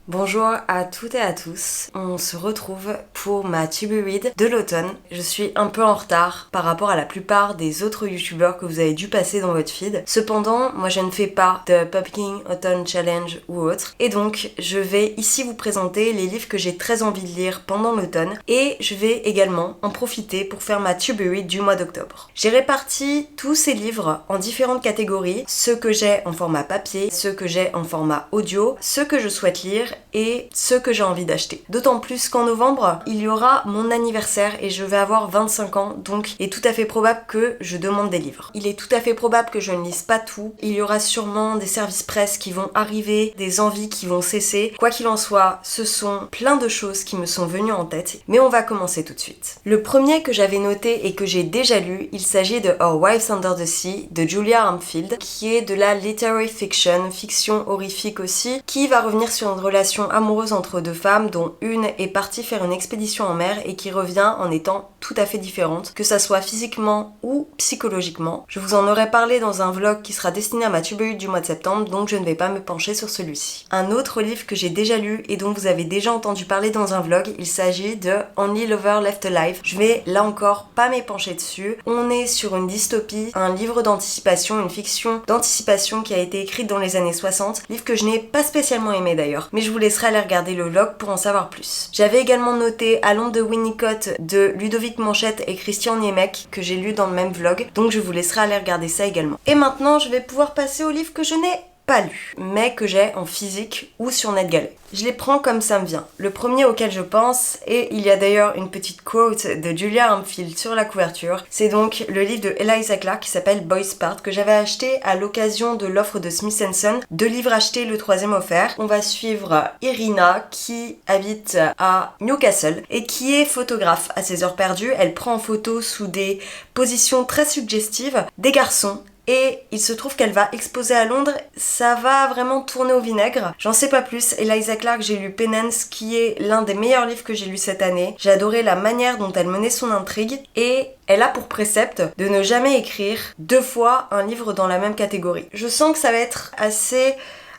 Bonjour à toutes et à tous, on se retrouve pour ma to-be read de l'automne. Je suis un peu en retard par rapport à la plupart des autres youtubeurs que vous avez dû passer dans votre feed. Cependant, moi je ne fais pas de Pumpkin Autumn Challenge ou autre, et donc je vais ici vous présenter les livres que j'ai très envie de lire pendant l'automne, et je vais également en profiter pour faire ma to-be read du mois d'octobre. J'ai réparti tous ces livres en différentes catégories, ceux que j'ai en format papier, ceux que j'ai en format audio, ceux que je souhaite lire et ceux que j'ai envie d'acheter. D'autant plus qu'en novembre, il y aura mon anniversaire et je vais avoir 25 ans, donc il est tout à fait probable que je demande des livres. Il est tout à fait probable que je ne lise pas tout. Il y aura sûrement des services presse qui vont arriver, des envies qui vont cesser. Quoi qu'il en soit, ce sont plein de choses qui me sont venues en tête, mais on va commencer tout de suite. Le premier que j'avais noté et que j'ai déjà lu, il s'agit de Our Wives Under the Sea de Julia Armfield, qui est de la literary fiction, fiction horrifique aussi, qui va revenir sur une relation amoureuse entre deux femmes dont une est partie faire une expédition en mer et qui revient en étant tout à fait différente, que ça soit physiquement ou psychologiquement. Je vous en aurai parlé dans un vlog qui sera destiné à ma to-be read du mois de septembre, donc je ne vais pas me pencher sur celui-ci. Un autre livre que j'ai déjà lu et dont vous avez déjà entendu parler dans un vlog, il s'agit de Only Lover Left Alive. Je vais là encore pas m'épancher dessus. On est sur une dystopie, un livre d'anticipation, une fiction d'anticipation qui a été écrite dans les années 60, livre que je n'ai pas spécialement aimé d'ailleurs, mais je vous laisserai aller regarder le vlog pour en savoir plus. J'avais également noté À l'ombre de Winnicott de Ludovic Manchette et Christian Niemek que j'ai lu dans le même vlog, donc je vous laisserai aller regarder ça également. Et maintenant je vais pouvoir passer au livre que je n'ai pas lu, mais que j'ai en physique ou sur NetGalley. Je les prends comme ça me vient. Le premier auquel je pense, et il y a d'ailleurs une petite quote de Julia Armfield sur la couverture, c'est donc le livre de Eliza Clark qui s'appelle Boys Part, que j'avais acheté à l'occasion de l'offre de Smith & Son, 2 livres achetés, le 3e offert. On va suivre Irina qui habite à Newcastle et qui est photographe à ses heures perdues. Elle prend en photo sous des positions très suggestives des garçons. Et il se trouve qu'elle va exposer à Londres, ça va vraiment tourner au vinaigre. J'en sais pas plus. Eliza Clark, j'ai lu Penance, qui est l'un des meilleurs livres que j'ai lu cette année. J'ai adoré la manière dont elle menait son intrigue et elle a pour précepte de ne jamais écrire 2 fois un livre dans la même catégorie. Je sens que ça va être assez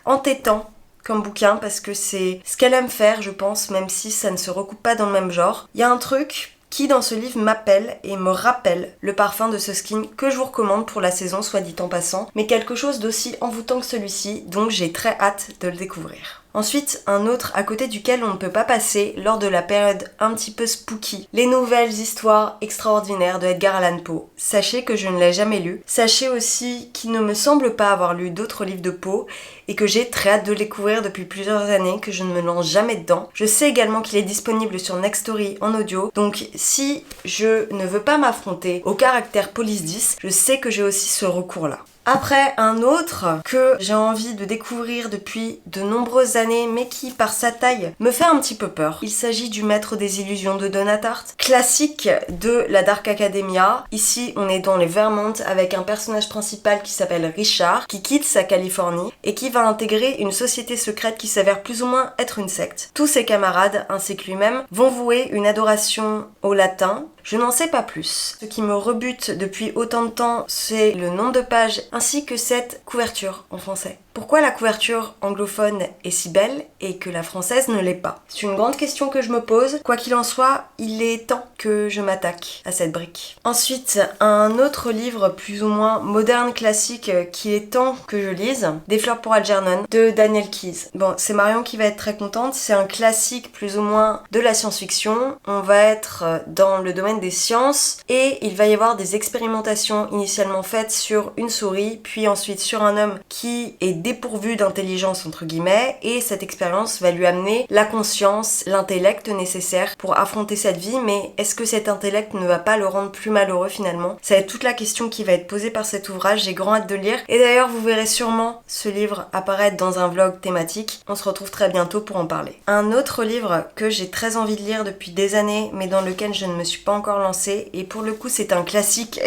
entêtant comme bouquin parce que c'est ce qu'elle aime faire, je pense, même si ça ne se recoupe pas dans le même genre. Il y a un truc qui dans ce livre m'appelle et me rappelle le parfum de ce skin que je vous recommande pour la saison, soit dit en passant, mais quelque chose d'aussi envoûtant que celui-ci, donc j'ai très hâte de le découvrir. Ensuite, un autre à côté duquel on ne peut pas passer lors de la période un petit peu spooky, les nouvelles histoires extraordinaires de Edgar Allan Poe. Sachez que je ne l'ai jamais lu. Sachez aussi qu'il ne me semble pas avoir lu d'autres livres de Poe et que j'ai très hâte de le découvrir depuis plusieurs années, que je ne me lance jamais dedans. Je sais également qu'il est disponible sur Nextory en audio, donc si je ne veux pas m'affronter au caractère Police 10, je sais que j'ai aussi ce recours-là. Après, un autre que j'ai envie de découvrir depuis de nombreuses années, mais qui, par sa taille, me fait un petit peu peur. Il s'agit du Maître des Illusions de Donna Tartt, classique de la Dark Academia. Ici, on est dans les Vermont avec un personnage principal qui s'appelle Richard, qui quitte sa Californie et qui va intégrer une société secrète qui s'avère plus ou moins être une secte. Tous ses camarades, ainsi que lui-même, vont vouer une adoration au latin. Je n'en sais pas plus. Ce qui me rebute depuis autant de temps, c'est le nombre de pages ainsi que cette couverture en français. Pourquoi la couverture anglophone est si belle et que la française ne l'est pas? C'est une grande question que je me pose. Quoi qu'il en soit, il est temps que je m'attaque à cette brique. Ensuite, un autre livre plus ou moins moderne, classique, qu'il est temps que je lise, Des fleurs pour Algernon, de Daniel Keyes. Bon, c'est Marion qui va être très contente. C'est un classique plus ou moins de la science-fiction. On va être dans le domaine des sciences et il va y avoir des expérimentations initialement faites sur une souris, puis ensuite sur un homme qui est dépourvu d'intelligence entre guillemets, et cette expérience va lui amener la conscience, l'intellect nécessaire pour affronter cette vie, mais est-ce que cet intellect ne va pas le rendre plus malheureux finalement? Ça va être toute la question qui va être posée par cet ouvrage, j'ai grand hâte de le lire, et d'ailleurs vous verrez sûrement ce livre apparaître dans un vlog thématique, on se retrouve très bientôt pour en parler. Un autre livre que j'ai très envie de lire depuis des années, mais dans lequel je ne me suis pas encore lancée, et pour le coup c'est un classique,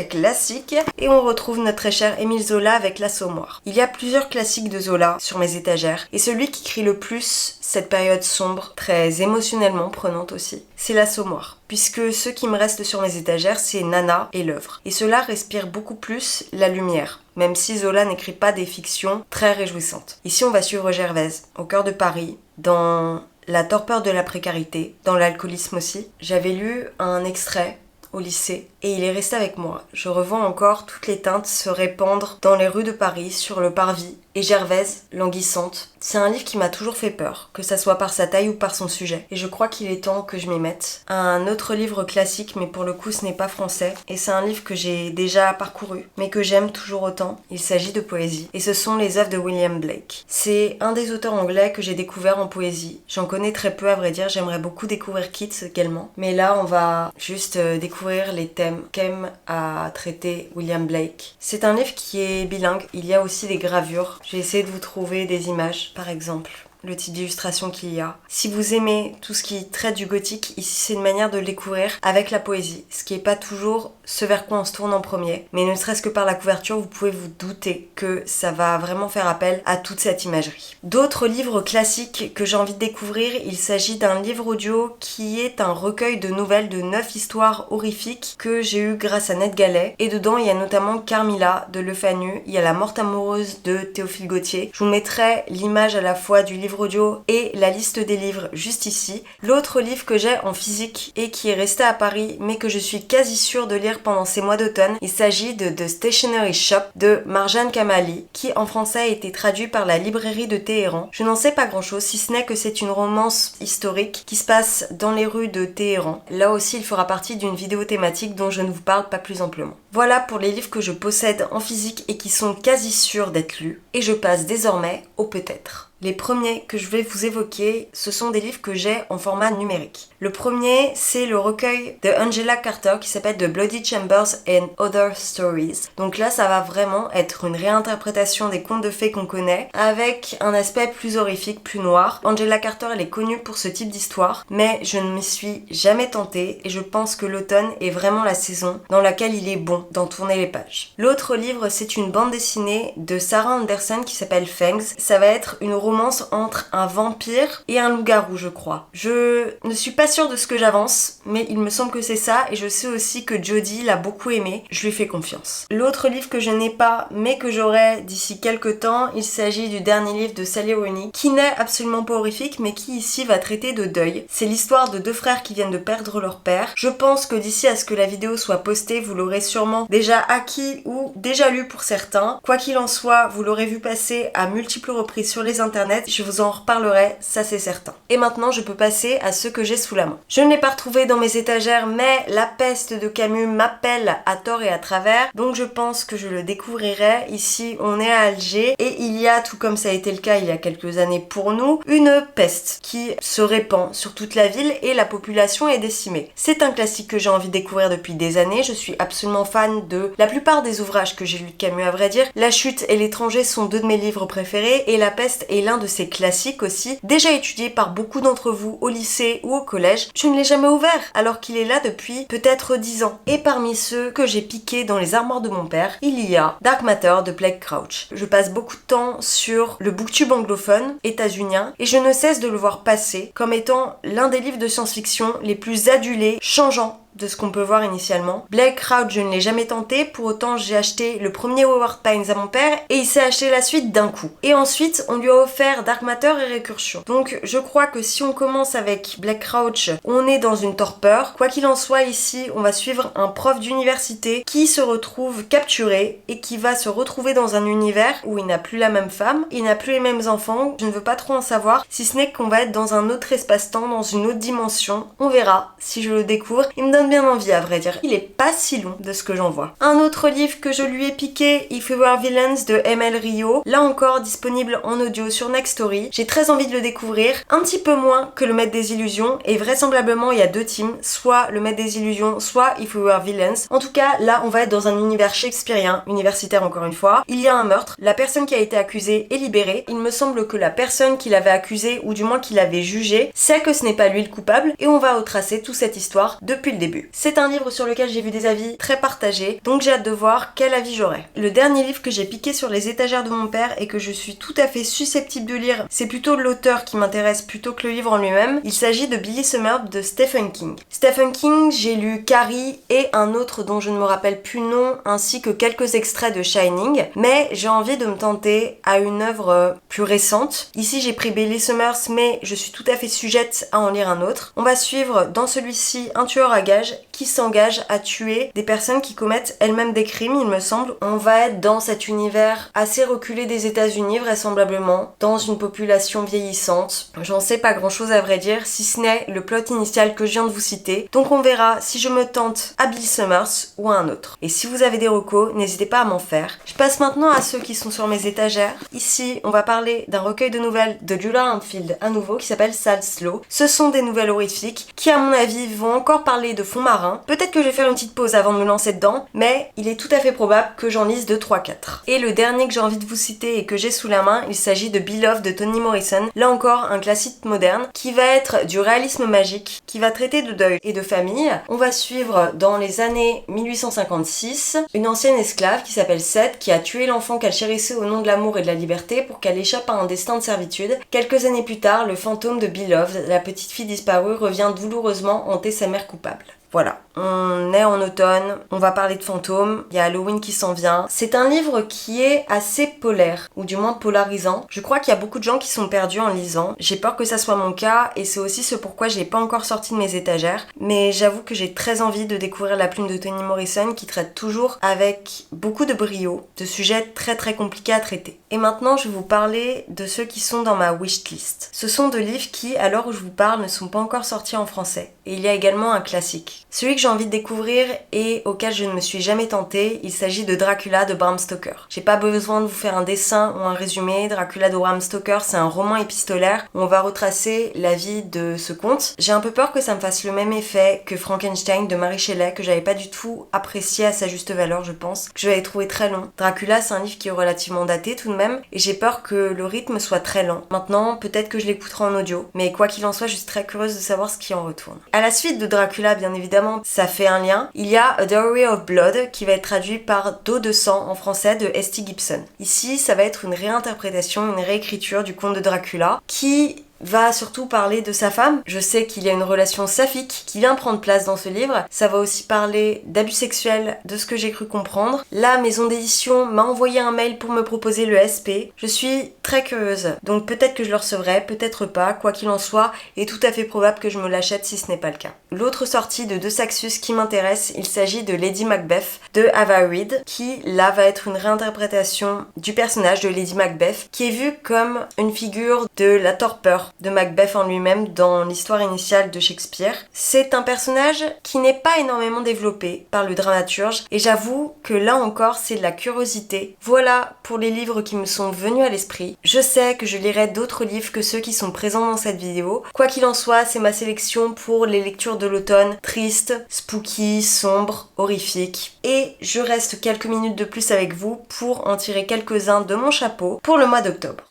et on retrouve notre très cher Émile Zola avec L'Assommoir. Il y a plusieurs classiques de Zola sur mes étagères. Et celui qui crie le plus cette période sombre, très émotionnellement prenante aussi, c'est l'Assommoir. Puisque ce qui me reste sur mes étagères, c'est Nana et l'œuvre. Et cela respire beaucoup plus la lumière, même si Zola n'écrit pas des fictions très réjouissantes. Ici, on va suivre Gervaise, au cœur de Paris, dans la torpeur de la précarité, dans l'alcoolisme aussi. J'avais lu un extrait au lycée et il est resté avec moi. Je revois encore toutes les teintes se répandre dans les rues de Paris, sur le parvis, et Gervaise, languissante. C'est un livre qui m'a toujours fait peur, que ça soit par sa taille ou par son sujet. Et je crois qu'il est temps que je m'y mette. Un autre livre classique, mais pour le coup ce n'est pas français, et c'est un livre que j'ai déjà parcouru, mais que j'aime toujours autant. Il s'agit de poésie, et ce sont les œuvres de William Blake. C'est un des auteurs anglais que j'ai découvert en poésie. J'en connais très peu à vrai dire, j'aimerais beaucoup découvrir Keats également. Mais là on va juste découvrir les thèmes qu'aime à traiter William Blake. C'est un livre qui est bilingue, il y a aussi des gravures. J'ai essayé de vous trouver des images, par exemple, le type d'illustration qu'il y a. Si vous aimez tout ce qui traite du gothique, ici c'est une manière de le découvrir avec la poésie, ce qui n'est pas toujours ce vers quoi on se tourne en premier. Mais ne serait-ce que par la couverture, vous pouvez vous douter que ça va vraiment faire appel à toute cette imagerie. D'autres livres classiques que j'ai envie de découvrir, il s'agit d'un livre audio qui est un recueil de nouvelles de 9 histoires horrifiques que j'ai eu grâce à Ned Gallet. Et dedans, il y a notamment Carmilla de Le Fanu, il y a La Morte amoureuse de Théophile Gautier. Je vous mettrai l'image à la fois du livre audio et la liste des livres juste ici. L'autre livre que j'ai en physique et qui est resté à Paris mais que je suis quasi sûre de lire pendant ces mois d'automne, il s'agit de The Stationery Shop de Marjane Kamali qui en français a été traduit par la librairie de Téhéran. Je n'en sais pas grand chose si ce n'est que c'est une romance historique qui se passe dans les rues de Téhéran. Là aussi il fera partie d'une vidéo thématique dont je ne vous parle pas plus amplement. Voilà pour les livres que je possède en physique et qui sont quasi sûrs d'être lus. Et je passe désormais au peut-être. Les premiers que je vais vous évoquer, ce sont des livres que j'ai en format numérique. Le premier, c'est le recueil de Angela Carter qui s'appelle The Bloody Chambers and Other Stories. Donc là, ça va vraiment être une réinterprétation des contes de fées qu'on connaît, avec un aspect plus horrifique, plus noir. Angela Carter, elle est connue pour ce type d'histoire, mais je ne m'y suis jamais tentée et je pense que l'automne est vraiment la saison dans laquelle il est bon d'en tourner les pages. L'autre livre, c'est une bande dessinée de Sarah Anderson qui s'appelle Fangs. Ça va être une romance entre un vampire et un loup-garou, je crois. Je ne suis pas sûre de ce que j'avance, mais il me semble que c'est ça, et je sais aussi que Jodie l'a beaucoup aimé. Je lui fais confiance. L'autre livre que je n'ai pas, mais que j'aurai d'ici quelques temps, il s'agit du dernier livre de Sally Rooney, qui n'est absolument pas horrifique, mais qui ici va traiter de deuil. C'est l'histoire de deux frères qui viennent de perdre leur père. Je pense que d'ici à ce que la vidéo soit postée, vous l'aurez sûrement déjà acquis ou déjà lu pour certains. Quoi qu'il en soit, vous l'aurez vu passer à multiples reprises sur les internets. Je vous en reparlerai, ça c'est certain. Et maintenant, je peux passer à ceux que j'ai sous la main. Je ne l'ai pas retrouvé dans mes étagères, mais La Peste de Camus m'appelle à tort et à travers, donc je pense que je le découvrirai. Ici, on est à Alger, et il y a, tout comme ça a été le cas il y a quelques années pour nous, une peste qui se répand sur toute la ville et la population est décimée. C'est un classique que j'ai envie de découvrir depuis des années, je suis absolument fan de la plupart des ouvrages que j'ai lus de Camus à vrai dire. La Chute et L'étranger sont deux de mes livres préférés, et La Peste est l'un de ces classiques aussi, déjà étudié par beaucoup d'entre vous au lycée ou au collège. Je ne l'ai jamais ouvert, alors qu'il est là depuis peut-être 10 ans. Et parmi ceux que j'ai piqués dans les armoires de mon père, il y a Dark Matter de Blake Crouch. Je passe beaucoup de temps sur le booktube anglophone états-unien, et je ne cesse de le voir passer comme étant l'un des livres de science-fiction les plus adulés, changeants de ce qu'on peut voir initialement. Blake Crouch, je ne l'ai jamais tenté, pour autant j'ai acheté le premier Howard Pines à mon père et il s'est acheté la suite d'un coup. Et ensuite, on lui a offert Dark Matter et Récursion. Donc je crois que si on commence avec Blake Crouch, on est dans une torpeur. Quoi qu'il en soit, ici, on va suivre un prof d'université qui se retrouve capturé et qui va se retrouver dans un univers où il n'a plus la même femme, il n'a plus les mêmes enfants. Je ne veux pas trop en savoir, si ce n'est qu'on va être dans un autre espace-temps, dans une autre dimension. On verra si je le découvre. Il me donne bien envie à vrai dire. Il est pas si long de ce que j'en vois. Un autre livre que je lui ai piqué, If We Were Villains de ML Rio, là encore disponible en audio sur Nextory. J'ai très envie de le découvrir, un petit peu moins que le Maître des Illusions, et vraisemblablement il y a deux teams, soit le Maître des Illusions, soit If We Were Villains. En tout cas, là on va être dans un univers shakespearien, universitaire encore une fois. Il y a un meurtre, la personne qui a été accusée est libérée. Il me semble que la personne qui l'avait accusé, ou du moins qui l'avait jugé, sait que ce n'est pas lui le coupable, et on va retracer toute cette histoire depuis le début. début. C'est un livre sur lequel j'ai vu des avis très partagés, donc j'ai hâte de voir quel avis j'aurai. Le dernier livre que j'ai piqué sur les étagères de mon père et que je suis tout à fait susceptible de lire, c'est plutôt l'auteur qui m'intéresse plutôt que le livre en lui-même. Il s'agit de Billy Summers de Stephen King. Stephen King, j'ai lu Carrie et un autre dont je ne me rappelle plus le nom, ainsi que quelques extraits de Shining, mais j'ai envie de me tenter à une œuvre plus récente. Ici j'ai pris Billy Summers, mais je suis tout à fait sujette à en lire un autre. On va suivre dans celui-ci un tueur à gages qui s'engage à tuer des personnes qui commettent elles-mêmes des crimes, il me semble. On va être dans cet univers assez reculé des États-Unis, vraisemblablement, dans une population vieillissante. J'en sais pas grand-chose à vrai dire, si ce n'est le plot initial que je viens de vous citer. Donc on verra si je me tente à Billy Summers ou à un autre. Et si vous avez des recos, n'hésitez pas à m'en faire. Je passe maintenant à ceux qui sont sur mes étagères. Ici, on va parler d'un recueil de nouvelles de Julia Armfield à nouveau qui s'appelle Sad Slow. Ce sont des nouvelles horrifiques qui, à mon avis, vont encore parler de fond marin. Peut-être que je vais faire une petite pause avant de me lancer dedans, mais il est tout à fait probable que j'en lise 2, 3, 4. Et le dernier que j'ai envie de vous citer et que j'ai sous la main, il s'agit de Beloved de Toni Morrison. Là encore, un classique moderne qui va être du réalisme magique, qui va traiter de deuil et de famille. On va suivre dans les années 1856 une ancienne esclave qui s'appelle Seth qui a tué l'enfant qu'elle chérissait au nom de l'amour et de la liberté pour qu'elle échappe à un destin de servitude. Quelques années plus tard, le fantôme de Beloved, la petite fille disparue, revient douloureusement hanter sa mère coupable. Voilà, on est en automne, on va parler de fantômes, il y a Halloween qui s'en vient. C'est un livre qui est assez polaire, ou du moins polarisant. Je crois qu'il y a beaucoup de gens qui sont perdus en lisant. J'ai peur que ça soit mon cas, et c'est aussi ce pourquoi je l'ai pas encore sorti de mes étagères. Mais j'avoue que j'ai très envie de découvrir la plume de Toni Morrison, qui traite toujours avec beaucoup de brio, de sujets très très compliqués à traiter. Et maintenant, je vais vous parler de ceux qui sont dans ma wishlist. Ce sont deux livres qui, à l'heure où je vous parle, ne sont pas encore sortis en français. Et il y a également un classique. Celui que j'ai envie de découvrir et auquel je ne me suis jamais tentée, il s'agit de Dracula de Bram Stoker. J'ai pas besoin de vous faire un dessin ou un résumé. Dracula de Bram Stoker, c'est un roman épistolaire où on va retracer la vie de ce comte. J'ai un peu peur que ça me fasse le même effet que Frankenstein de Mary Shelley, que j'avais pas du tout apprécié à sa juste valeur, je pense, que je l'avais trouvé très long. Dracula, c'est un livre qui est relativement daté tout de même, et j'ai peur que le rythme soit très lent. Maintenant, peut-être que je l'écouterai en audio, mais quoi qu'il en soit, je suis très curieuse de savoir ce qui en retourne. À la suite de Dracula, bien évidemment, ça fait un lien. Il y a A Diary of Blood qui va être traduit par D'eau de sang en français de S.T. Gibson. Ici, ça va être une réinterprétation, une réécriture du conte de Dracula qui va surtout parler de sa femme. Je sais qu'il y a une relation saphique qui vient prendre place dans ce livre. Ça va aussi parler d'abus sexuels, de ce que j'ai cru comprendre. La maison d'édition m'a envoyé un mail pour me proposer le SP. Je suis très curieuse, donc peut-être que je le recevrai, peut-être pas. Quoi qu'il en soit, il est tout à fait probable que je me l'achète si ce n'est pas le cas. L'autre sortie de Saxus qui m'intéresse, il s'agit de Lady Macbeth de Ava Reid, qui là va être une réinterprétation du personnage de Lady Macbeth, qui est vue comme une figure de la torpeur de Macbeth en lui-même dans l'histoire initiale de Shakespeare. C'est un personnage qui n'est pas énormément développé par le dramaturge et j'avoue que là encore c'est de la curiosité. Voilà pour les livres qui me sont venus à l'esprit. Je sais que je lirai d'autres livres que ceux qui sont présents dans cette vidéo. Quoi qu'il en soit, c'est ma sélection pour les lectures de l'automne, tristes, spooky, sombres, horrifiques. Et je reste quelques minutes de plus avec vous pour en tirer quelques-uns de mon chapeau pour le mois d'octobre.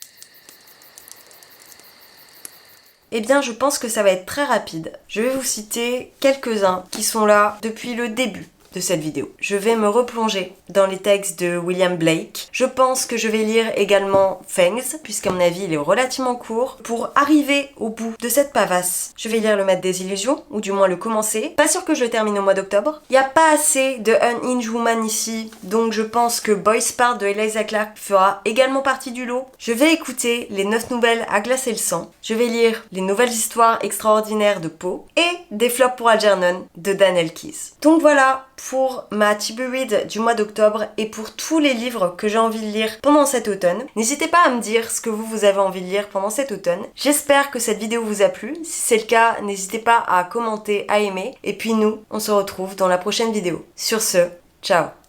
Eh bien, je pense que ça va être très rapide. Je vais vous citer quelques-uns qui sont là depuis le début de cette vidéo. Je vais me replonger dans les textes de William Blake. Je pense que je vais lire également Fangs, puisqu'à mon avis il est relativement court. Pour arriver au bout de cette pavasse, je vais lire Le Maître des Illusions, ou du moins le commencer. Pas sûr que je le termine au mois d'octobre. Il n'y a pas assez de Unhinged Woman ici, donc je pense que Boys Part de Eliza Clark fera également partie du lot. Je vais écouter les 9 nouvelles à glacer le sang. Je vais lire les nouvelles histoires extraordinaires de Poe et Des flops pour Algernon de Dan Elkis. Donc voilà pour ma to-be read du mois d'octobre et pour tous les livres que j'ai envie de lire pendant cet automne. N'hésitez pas à me dire ce que vous avez envie de lire pendant cet automne. J'espère que cette vidéo vous a plu. Si c'est le cas, n'hésitez pas à commenter, à aimer. Et puis nous, on se retrouve dans la prochaine vidéo. Sur ce, ciao!